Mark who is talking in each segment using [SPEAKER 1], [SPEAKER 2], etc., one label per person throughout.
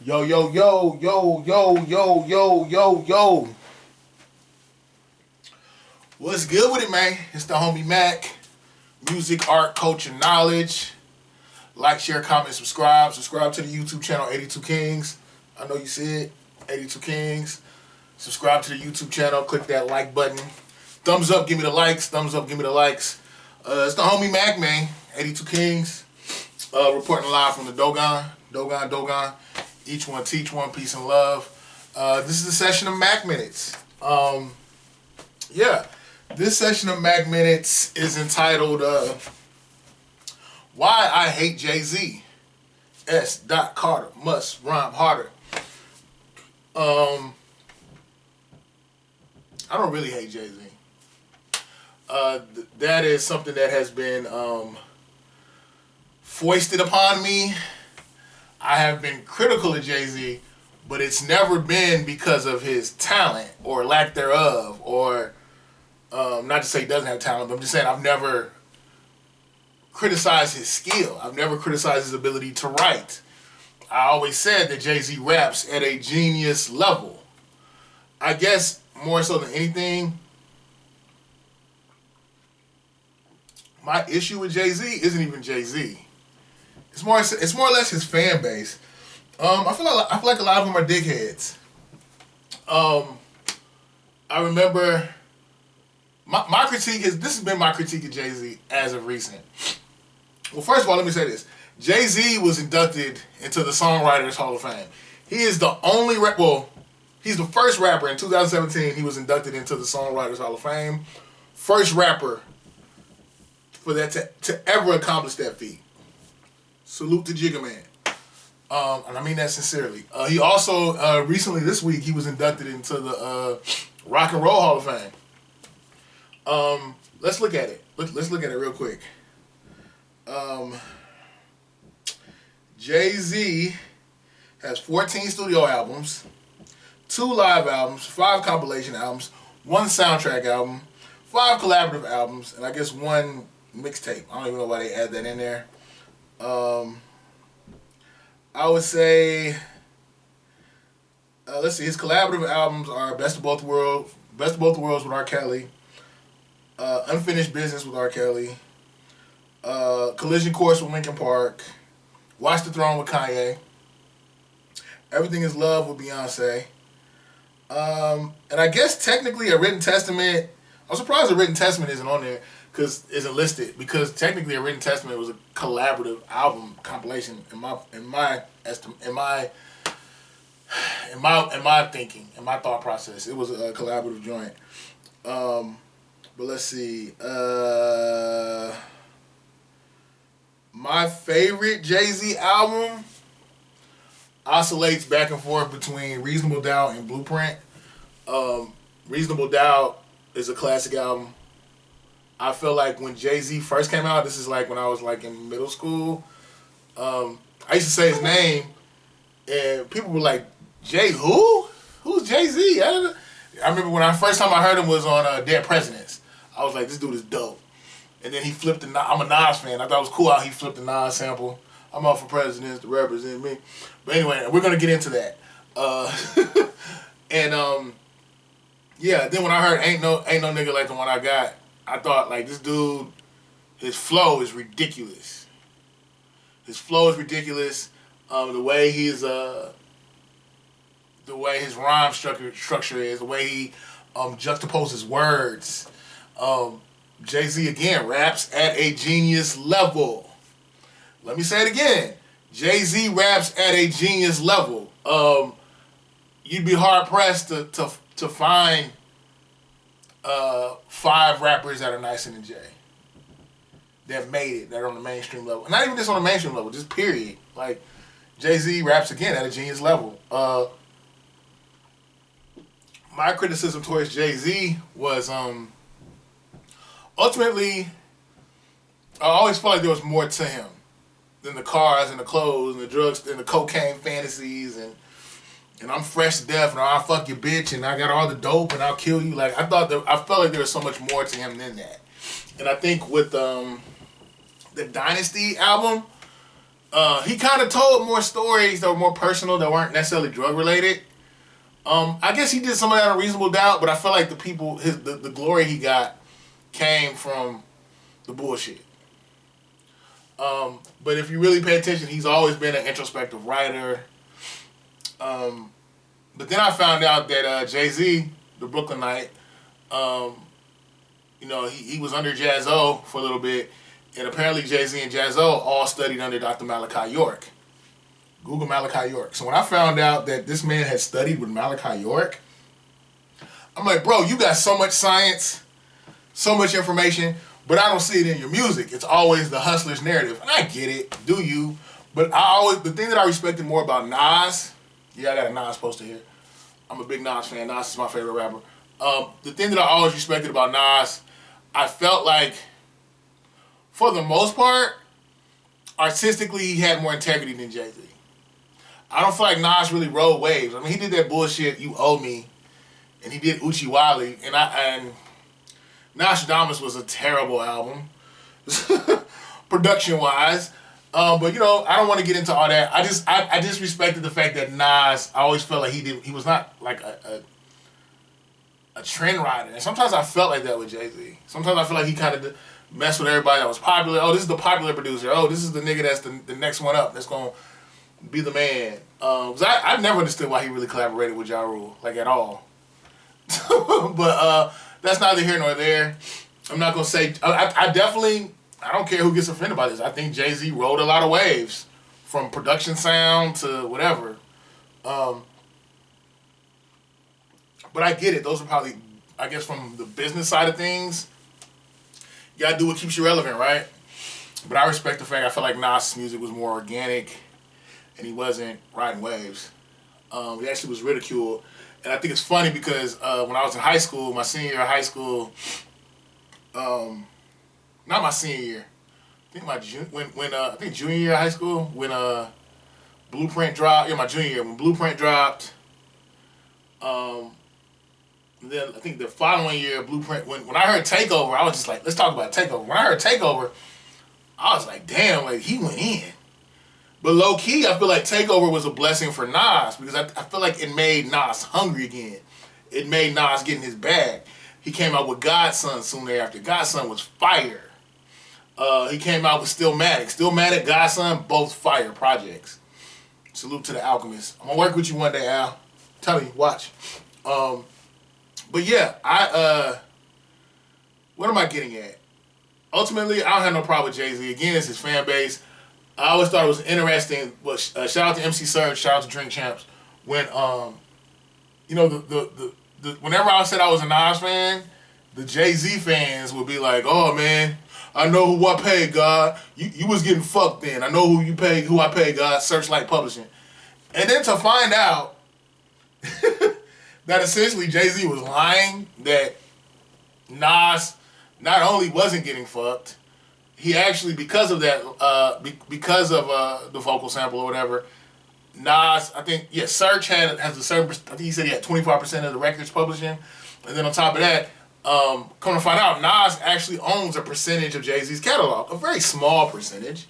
[SPEAKER 1] Yo, yo, yo, yo, yo, yo, yo, yo, yo. What's good with it, man? It's the homie Mac. Music, art, culture, knowledge. Like, share, comment, subscribe. Subscribe to the YouTube channel 82 Kings. I know you see it. 82 Kings. Subscribe to the YouTube channel. Click that like button. Thumbs up, give me the likes. Thumbs up, give me the likes. It's the homie Mac, man. 82 Kings. Reporting live from the Dogon. Dogon. Each one teach one, peace and love. This is a session of Mac Minutes. This session of Mac Minutes is entitled Why I Hate Jay-Z. S. Carter must rhyme harder. I don't really hate Jay-Z. That is something that has been foisted upon me. I have been critical of Jay-Z, but it's never been because of his talent or lack thereof, or not to say he doesn't have talent, but I'm just saying I've never criticized his skill. I've never criticized his ability to write. I always said that Jay-Z raps at a genius level. I guess more so than anything, my issue with Jay-Z isn't even Jay-Z. It's more or less his fan base. I feel like a lot of them are dickheads. I remember my critique this has been my critique of Jay-Z as of recent. Well, first of all, let me say this. Jay-Z was inducted into the Songwriters Hall of Fame. He is the only he's the first rapper in 2017 he was inducted into the Songwriters Hall of Fame. First rapper for that to ever accomplish that feat. Salute to Jigga Man. And I mean that sincerely. He also, recently this week, he was inducted into the Rock and Roll Hall of Fame. Let's look at it. Let's look at it real quick. Jay-Z has 14 studio albums, 2 live albums, 5 compilation albums, 1 soundtrack album, 5 collaborative albums, and I guess 1 mixtape. I don't even know why they add that in there. I would say, let's see, his collaborative albums are Best of Both Worlds with R. Kelly, Unfinished Business with R. Kelly, Collision Course with Linkin Park, Watch the Throne with Kanye, Everything Is Love with Beyonce, and I guess technically a Written Testament. I'm surprised a Written Testament isn't on there. Isn't listed because technically a Written Testament was a collaborative album compilation in my thinking, in my thought process. It was a collaborative joint. But let's see. My favorite Jay-Z album oscillates back and forth between Reasonable Doubt and Blueprint. Reasonable Doubt is a classic album. I feel like when Jay-Z first came out, this is like when I was like in middle school, I used to say his name, and people were like, Jay who? Who's Jay-Z? I remember when first time I heard him was on Dead Presidents. I was like, this dude is dope. And then he flipped I'm a Nas fan. I thought it was cool how he flipped the Nas sample. I'm out for presidents to represent me. But anyway, we're going to get into that. Then when I heard Ain't No Nigga Like the One I Got, I thought, like, this dude, his flow is ridiculous. The way his rhyme structure is, the way he juxtaposes words. Jay-Z, again, raps at a genius level. Let me say it again. Jay-Z raps at a genius level. You'd be hard-pressed to find 5 rappers that are nicer than Jay, that made it, that are on the mainstream level. Not even just on the mainstream level, just period. Like, Jay-Z raps again at a genius level. My criticism towards Jay-Z was ultimately, I always felt like there was more to him than the cars and the clothes and the drugs and the cocaine fantasies and I'm fresh to death and I'll fuck your bitch and I got all the dope and I'll kill you. Like, I felt like there was so much more to him than that. And I think with the Dynasty album, He kind of told more stories that were more personal, that weren't necessarily drug related. I guess he did some of that on Reasonable Doubt, but I feel like the glory he got came from the bullshit. But if you really pay attention, he's always been an introspective writer. But then I found out that Jay-Z, the Brooklynite, he was under Jaz-O for a little bit, and apparently Jay-Z and Jaz-O all studied under Dr. Malachi York. Google Malachi York. So when I found out that this man had studied with Malachi York, I'm like, bro, you got so much science, so much information, but I don't see it in your music. It's always the hustler's narrative. And I get it, do you? But the thing that I respected more about Nas, yeah, I got a Nas poster here. I'm a big Nas fan. Nas is my favorite rapper. The thing that I always respected about Nas, I felt like, for the most part, artistically, he had more integrity than Jay-Z. I don't feel like Nas really rode waves. I mean, he did that bullshit, You Owe Me, and he did Uchi Wally, and Nostradamus was a terrible album, production-wise. But I don't want to get into all that. I just respected the fact that Nas, I always felt like he was not like a trend rider. And sometimes I felt like that with Jay-Z. Sometimes I feel like he kind of messed with everybody that was popular. Oh, this is the popular producer. Oh, this is the nigga that's the next one up that's going to be the man. Cause I never understood why he really collaborated with Ja Rule, like at all. But that's neither here nor there. I'm not going to say, I don't care who gets offended by this. I think Jay-Z rode a lot of waves, from production sound to whatever. But I get it. Those are probably, I guess, from the business side of things. You gotta do what keeps you relevant, right? But I respect the fact I feel like Nas' music was more organic, and he wasn't riding waves. He actually was ridiculed, and I think it's funny because when I was in high school, my senior year of high school, not my senior year, I think junior year of high school, when Blueprint dropped. Yeah, my junior year when Blueprint dropped. Then I think the following year, Blueprint. When I heard Takeover, I was just like, let's talk about Takeover. When I heard Takeover, I was like, damn, like he went in. But low key, I feel like Takeover was a blessing for Nas because I feel like it made Nas hungry again. It made Nas get in his bag. He came out with Godson soon thereafter. Godson was fire. He came out with Stillmatic. Stillmatic, Godson, both fire projects. Salute to the Alchemist. I'm gonna work with you one day, Al. Tell me, watch. But yeah, what am I getting at? Ultimately, I don't have no problem with Jay-Z. Again, it's his fan base. I always thought it was interesting. Well, shout out to MC Surge, shout out to Drink Champs. When whenever I said I was a Nas fan, the Jay-Z fans would be like, "Oh man, I know who I paid, God. You was getting fucked then. I know who I paid, God. Searchlight Publishing." And then to find out that essentially Jay-Z was lying, that Nas not only wasn't getting fucked, he actually, because of that, because of the vocal sample or whatever, Nas, I think, Search has a certain, I think he said he had 25% of the records publishing. And then on top of that, come to find out, Nas actually owns a percentage of Jay-Z's catalog, a very small percentage.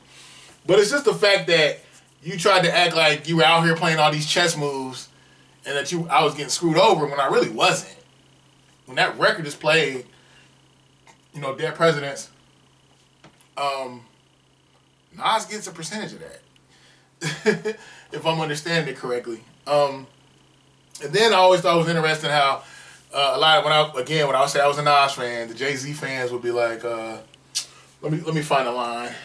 [SPEAKER 1] But it's just the fact that you tried to act like you were out here playing all these chess moves and that I was getting screwed over when I really wasn't. When that record is played, Dead Presidents, Nas gets a percentage of that, if I'm understanding it correctly. And then I always thought it was interesting how a lot of when I would say I was a Nas fan, the Jay-Z fans would be like, let me find a line.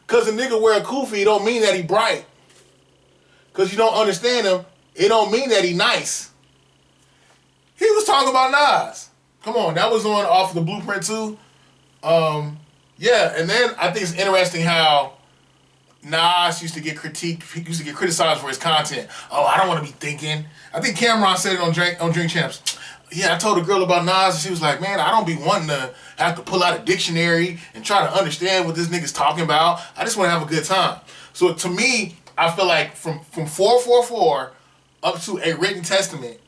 [SPEAKER 1] Cause a nigga wear a kufi don't mean that he bright. Cause you don't understand him, it don't mean that he nice. He was talking about Nas. Come on, that was off the Blueprint too. And then I think it's interesting how Nas used to get critiqued, he used to get criticized for his content. Oh, I don't want to be thinking. I think Cameron said it on Drink Champs. Yeah, I told a girl about Nas and she was like, man, I don't be wanting to have to pull out a dictionary and try to understand what this nigga's talking about. I just want to have a good time. So to me, I feel like from 444 up to A Written Testament,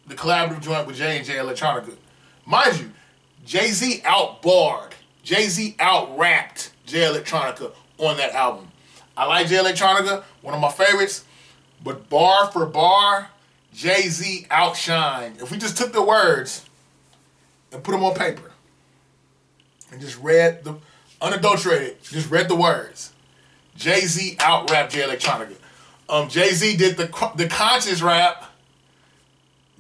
[SPEAKER 1] the collaborative joint with J&J Electronica, mind you, Jay-Z outbarred Jay-Z out-rapped Jay Electronica on that album. I like Jay Electronica, one of my favorites, but bar for bar, Jay-Z outshined. If we just took the words and put them on paper and just read the unadulterated, just read the words, Jay-Z out-rapped Jay Electronica. Jay-Z did the conscious rap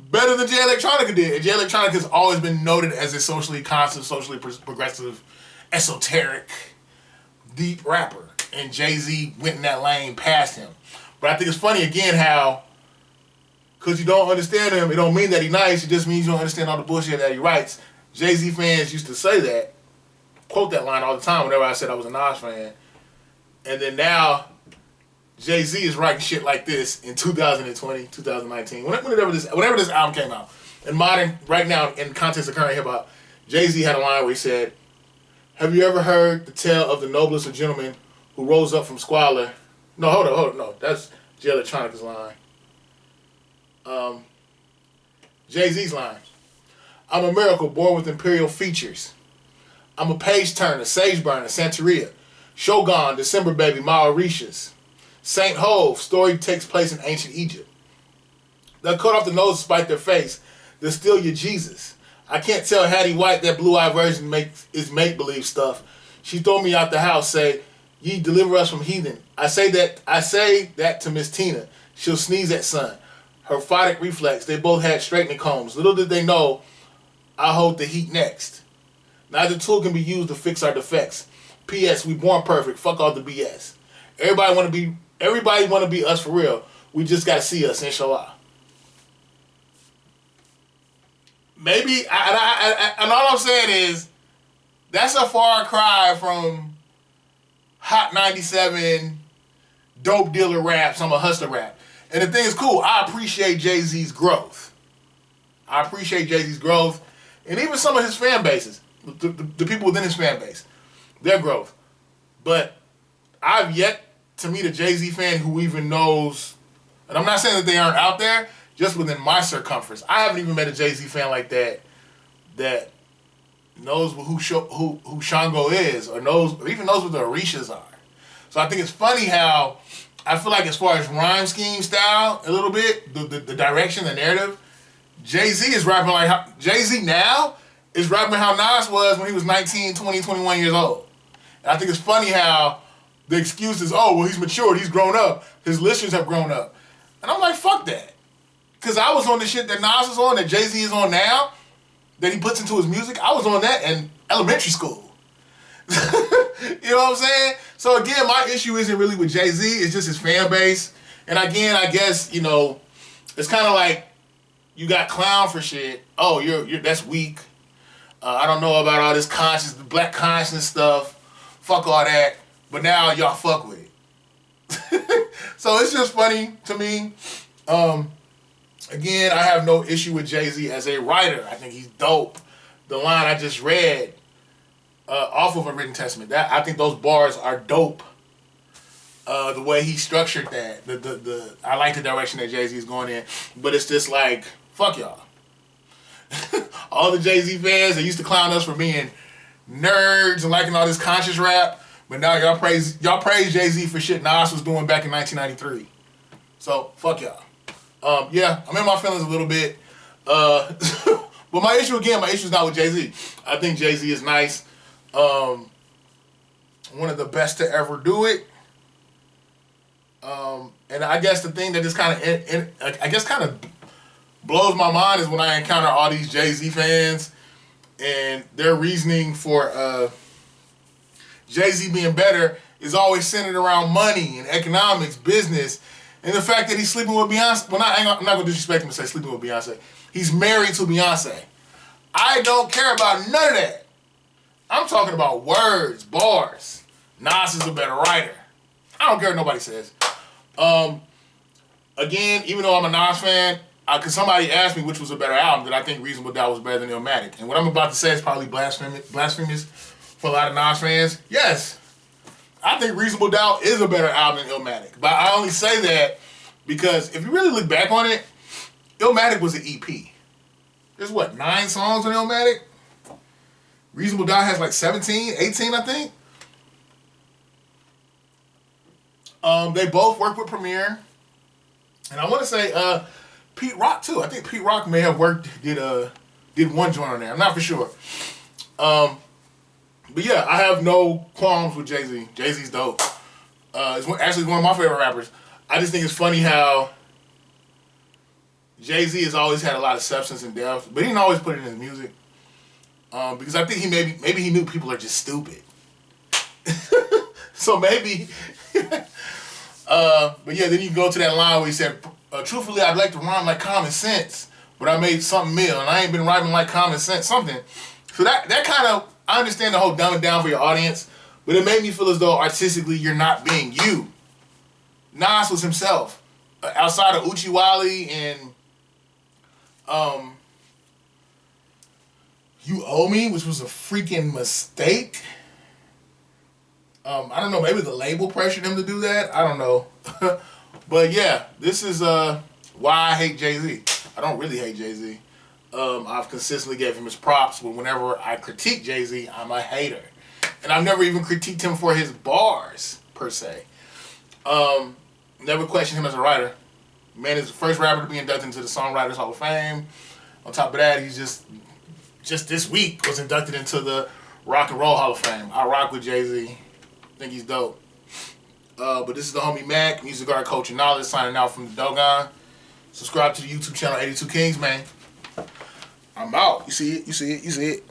[SPEAKER 1] better than Jay Electronica did. And Jay Electronica has always been noted as a socially conscious, socially progressive, esoteric, deep rapper. And Jay-Z went in that lane past him. But I think it's funny again how, because you don't understand him, it don't mean that he's nice, it just means you don't understand all the bullshit that he writes. Jay-Z fans used to say that, quote that line all the time whenever I said I was a Nas fan. And then now, Jay-Z is writing shit like this in 2020, 2019, whenever this album came out. In modern, right now, in context of current hip-hop, Jay-Z had a line where he said, "Have you ever heard the tale of the noblest of gentlemen who rose up from squalor?" No, hold on, no. That's Jay Electronica's line. Jay-Z's line. "I'm a miracle born with imperial features. I'm a page turner, sage burner, Santeria. Shogun, December baby, Mauritius. Saint Hove, story takes place in ancient Egypt. They'll cut off the nose to spite their face. They'll steal your Jesus. I can't tell Hattie White that blue-eyed version is make-believe stuff. She throw me out the house, say, 'Ye deliver us from heathen.' I say that to Miss Tina. She'll sneeze at son. Her photic reflex, they both had straightening combs. Little did they know, I hold the heat next. Neither tool can be used to fix our defects. P.S. We born perfect. Fuck all the B.S. Everybody want to be us for real. We just got to see us, inshallah." Maybe, and all I'm saying is, that's a far cry from Hot 97, dope dealer raps, I'm a hustler rap. And the thing is cool, I appreciate Jay-Z's growth. And even some of his fan bases, the people within his fan base, their growth. But I've yet to meet a Jay-Z fan who even knows, and I'm not saying that they aren't out there, just within my circumference. I haven't even met a Jay-Z fan like that knows who Shango is, or even knows what the Orishas are. So I think it's funny how I feel like as far as rhyme scheme style, a little bit, the direction, the narrative, Jay-Z is rapping like how Jay-Z now is rapping how Nas was when he was 19, 20, 21 years old. And I think it's funny how the excuse is, oh, well, he's matured, he's grown up, his listeners have grown up. And I'm like, fuck that. Because I was on the shit that Nas is on, that Jay-Z is on now, that he puts into his music. I was on that in elementary school. You know what I'm saying? So again, my issue isn't really with Jay-Z, it's just his fan base. And again, I guess, it's kind of like you got clown for shit. Oh, you're that's weak. I don't know about all this black conscience stuff. Fuck all that. But now y'all fuck with it. So it's just funny to me. Again, I have no issue with Jay-Z as a writer. I think he's dope. The line I just read off of A Written Testament, I think those bars are dope. The way he structured that, I like the direction that Jay-Z is going in, but it's just like, fuck y'all. All the Jay-Z fans that used to clown us for being nerds and liking all this conscious rap, but now y'all praise Jay-Z for shit Nas was doing back in 1993. So fuck y'all. Yeah, I'm in my feelings a little bit. But my issue is not with Jay-Z. I think Jay-Z is nice. One of the best to ever do it. And I guess the thing that just kind of blows my mind is when I encounter all these Jay-Z fans and their reasoning for Jay-Z being better is always centered around money and economics, business, and the fact that he's sleeping with Beyonce. Well, I'm not going to disrespect him and say sleeping with Beyonce. He's married to Beyonce. I don't care about none of that. I'm talking about words, bars. Nas is a better writer. I don't care what nobody says. Again, even though I'm a Nas fan, because somebody asked me which was a better album, that I think Reasonable Doubt was better than Illmatic. And what I'm about to say is probably blasphemous for a lot of Nas fans. Yes, I think Reasonable Doubt is a better album than Illmatic. But I only say that because if you really look back on it, Illmatic was an EP. There's 9 songs on Illmatic? Reasonable Doubt has like 17, 18, I think. They both work with Premier. And I want to say Pete Rock too. I think Pete Rock may have did one joint on there. I'm not for sure. But yeah, I have no qualms with Jay-Z. Jay-Z's dope. It's actually one of my favorite rappers. I just think it's funny how Jay-Z has always had a lot of substance and depth, but he didn't always put it in his music. Because I think he maybe he knew people are just stupid. So maybe. But yeah, then you go to that line where he said, truthfully, I'd like to rhyme like common sense, but I made something meal, and I ain't been rhyming like common sense, something. So that kind of, I understand the whole dumbing down for your audience, but it made me feel as though artistically you're not being you. Nas was himself. Outside of Uchiwali and You Owe Me, which was a freaking mistake. I don't know, maybe the label pressured him to do that. I don't know. But yeah, this is why I hate Jay-Z. I don't really hate Jay-Z. I've consistently gave him his props, but whenever I critique Jay-Z, I'm a hater. And I've never even critiqued him for his bars, per se. Never questioned him as a writer. Man is the first rapper to be inducted into the Songwriters Hall of Fame. On top of that, he's just this week was inducted into the Rock and Roll Hall of Fame. I rock with Jay-Z. Think he's dope. But this is the homie Mac, music art, culture, knowledge, signing out from the Dogon. Subscribe to the YouTube channel 82 Kings, man. I'm out. You see it? You see it? You see it?